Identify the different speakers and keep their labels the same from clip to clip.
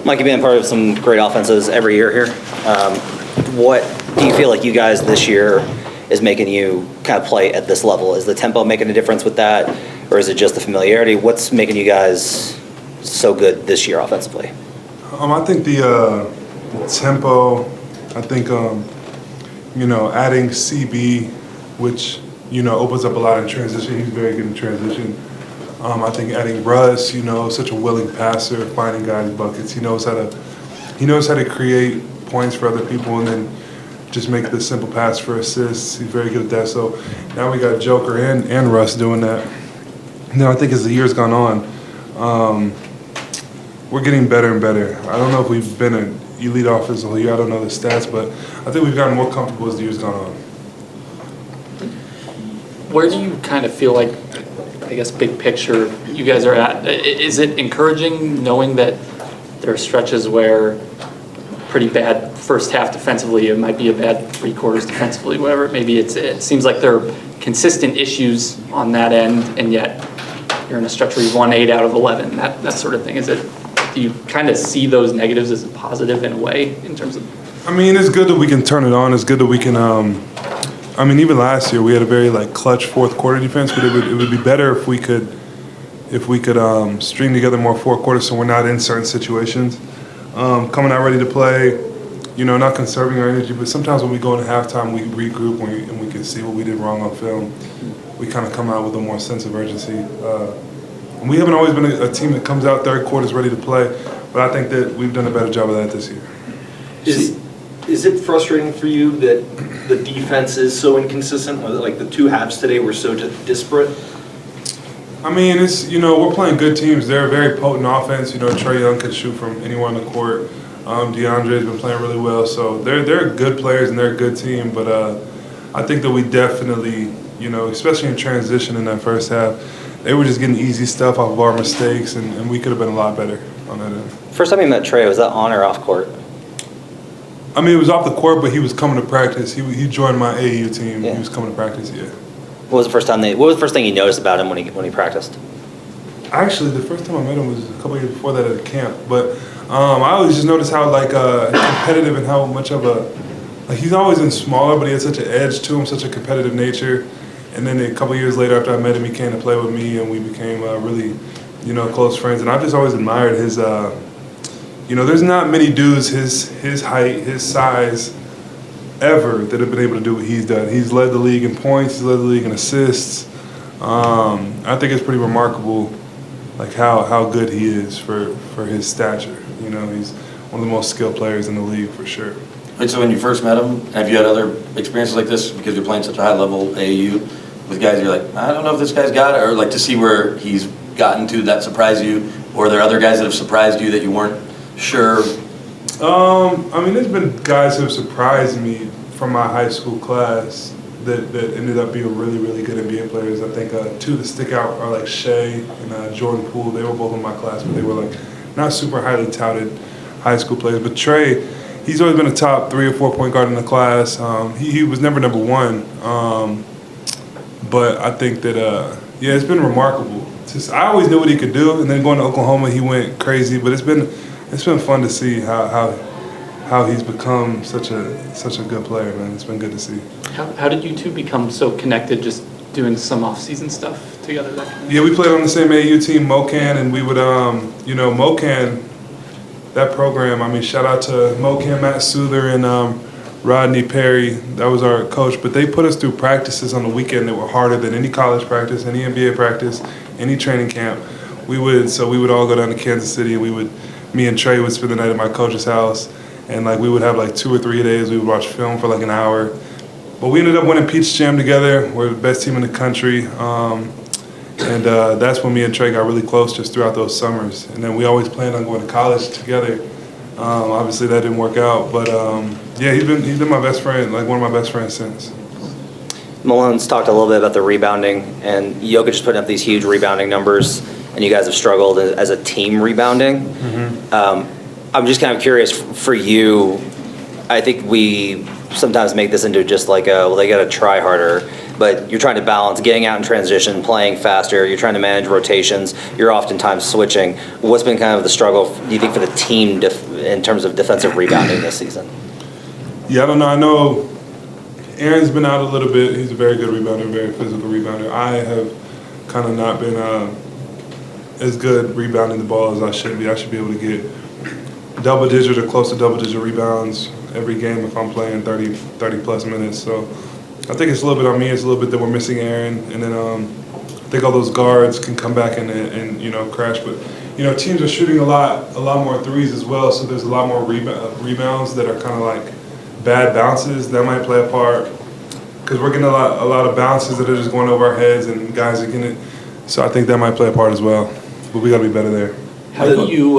Speaker 1: Mike, you've been part of some great offenses every year here. What do you feel like you guys this year is making you kind of play at this level? Is the tempo making a difference with that, or is it just the familiarity? What's making you guys so good this year offensively?
Speaker 2: I think the tempo. I think adding CB, which opens up a lot in transition. He's very good in transition. I think adding Russ, such a willing passer, finding guys buckets. He knows how to create points for other people and then just make the simple pass for assists. He's very good at that. So now we got Joker and Russ doing that. I think as the year's gone on, we're getting better and better. I don't know if we've been an elite offense the whole year. I don't know the stats, but I think we've gotten more comfortable as the year's gone on.
Speaker 3: Where do you kind of feel like, I guess, big picture, you guys are at? Is it encouraging knowing that there are stretches where pretty bad first half defensively, it might be a bad 3 quarters defensively, whatever it may be. It seems like there are consistent issues on that end, and yet you're in a stretch where you've won 8 out of 11, that sort of thing. Do you kind of see those negatives as a positive in a way in terms of?
Speaker 2: I mean, it's good that we can turn it on. It's good that we can. Even last year we had a very clutch fourth quarter defense, but it would be better if we could string together more fourth quarters so we're not in certain situations. Coming out ready to play, not conserving our energy, but sometimes when we go into halftime, we regroup and we can see what we did wrong on film. We kind of come out with a more sense of urgency. And we haven't always been a team that comes out third quarters ready to play, but I think that we've done a better job of that this year.
Speaker 4: Is it frustrating for you that the defense is so inconsistent? Like the 2 halves today were so disparate?
Speaker 2: It's we're playing good teams. They're a very potent offense. Trae Young can shoot from anywhere on the court. DeAndre's been playing really well, so they're good players and they're a good team. But I think that we definitely, especially in transition in that first half, they were just getting easy stuff off of our mistakes, and we could have been a lot better on that end.
Speaker 1: First time you met Trae, was that on or off court?
Speaker 2: It was off the court, but he was coming to practice. He joined my AAU team. Yeah. He was coming to practice. Yeah.
Speaker 1: What was the first thing you noticed about him when he practiced?
Speaker 2: Actually, the first time I met him was a couple years before that at a camp. But I always just noticed how competitive and how much of he's always been smaller, but he has such an edge to him, such a competitive nature. And then a couple years later, after I met him, he came to play with me, and we became really, close friends. And I've just always admired his. There's not many dudes his height, his size, ever that have been able to do what he's done. He's led the league in points. He's led the league in assists. I think it's pretty remarkable, how good he is for his stature. He's one of the most skilled players in the league for sure.
Speaker 5: Wait, so when you first met him, have you had other experiences like this because you're playing such a high level AAU with guys you're like, I don't know if this guy's got it, or to see where he's gotten to that surprised you, or are there other guys that have surprised you that you weren't sure?
Speaker 2: There's been guys who have surprised me from my high school class that ended up being really, really good NBA players. I think 2 that stick out are Shea and Jordan Poole. They were both in my class, but they were not super highly touted high school players. But Trae, he's always been a top 3 or 4 point guard in the class. He was never number 1, but I think that it's been remarkable. I always knew what he could do, and then going to Oklahoma, he went crazy. But it's been fun to see how he's become such a good player, man. It's been good to see.
Speaker 3: How did you two become so connected, just doing some off-season stuff together?
Speaker 2: Yeah, we played on the same AAU team, MoCan, and we would, MoCan, that program, shout out to MoCan, Matt Souther, and Rodney Perry. That was our coach. But they put us through practices on the weekend that were harder than any college practice, any NBA practice, any training camp. We would all go down to Kansas City, and me and Trae would spend the night at my coach's house, and we would have 2 or 3 days. We would watch film for an hour. But we ended up winning Peach Jam together. We're the best team in the country. And that's when me and Trae got really close just throughout those summers. And then we always planned on going to college together. Obviously that didn't work out, but he's been my best friend, one of my best friends since.
Speaker 1: Malone's talked a little bit about the rebounding, and Jokic is putting up these huge rebounding numbers, and you guys have struggled as a team rebounding. Mm-hmm. I'm just kind of curious for you. I think we sometimes make this into just they got to try harder. but you're trying to balance getting out in transition, playing faster, you're trying to manage rotations, you're oftentimes switching. What's been kind of the struggle, do you think, for the team in terms of defensive rebounding this season?
Speaker 2: Yeah, I don't know. I know Aaron's been out a little bit. He's a very good rebounder, very physical rebounder. I have kind of not been as good rebounding the ball as I should be. I should be able to get double-digit or close to double-digit rebounds every game if I'm playing 30-plus minutes. So I think it's a little bit on me. It's a little bit that we're missing Aaron. And then I think all those guards can come back and crash. But, teams are shooting a lot more threes as well, so there's a lot more rebounds that are kind of like bad bounces. That might play a part because we're getting a lot of bounces that are just going over our heads and guys are getting it. So I think that might play a part as well. But we got to be better there.
Speaker 3: How do you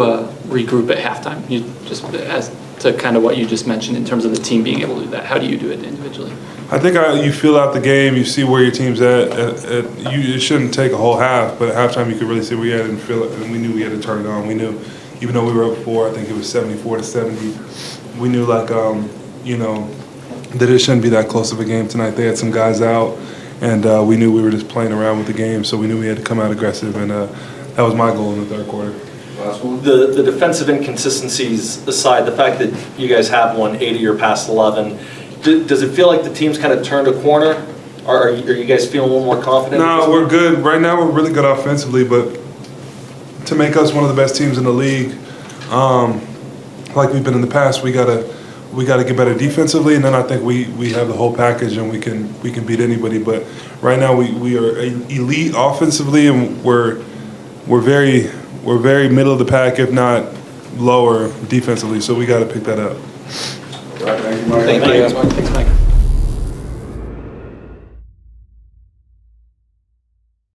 Speaker 3: regroup at halftime? You just as to kind of what you just mentioned in terms of the team being able to do that. How do you do it individually?
Speaker 2: I think you feel out the game. You see where your team's at. It shouldn't take a whole half, but at halftime you could really see where you're at and feel it. And we knew we had to turn it on. We knew, even though we were up 4, I think it was 74-70. We knew that it shouldn't be that close of a game tonight. They had some guys out, and we knew we were just playing around with the game. So we knew we had to come out aggressive, and that was my goal in the third quarter.
Speaker 4: The defensive inconsistencies aside, the fact that you guys have won 8 of your past 11, does it feel like the team's kind of turned a corner? Are you guys feeling a little more confident?
Speaker 2: No, we're good. Right now we're really good offensively, but to make us one of the best teams in the league, like we've been in the past, we gotta get better defensively, and then I think we have the whole package and we can beat anybody. But right now we are elite offensively, and we're very middle of the pack, if not lower defensively. So we got to pick that up.
Speaker 1: Thank you.
Speaker 3: Thanks, Mike.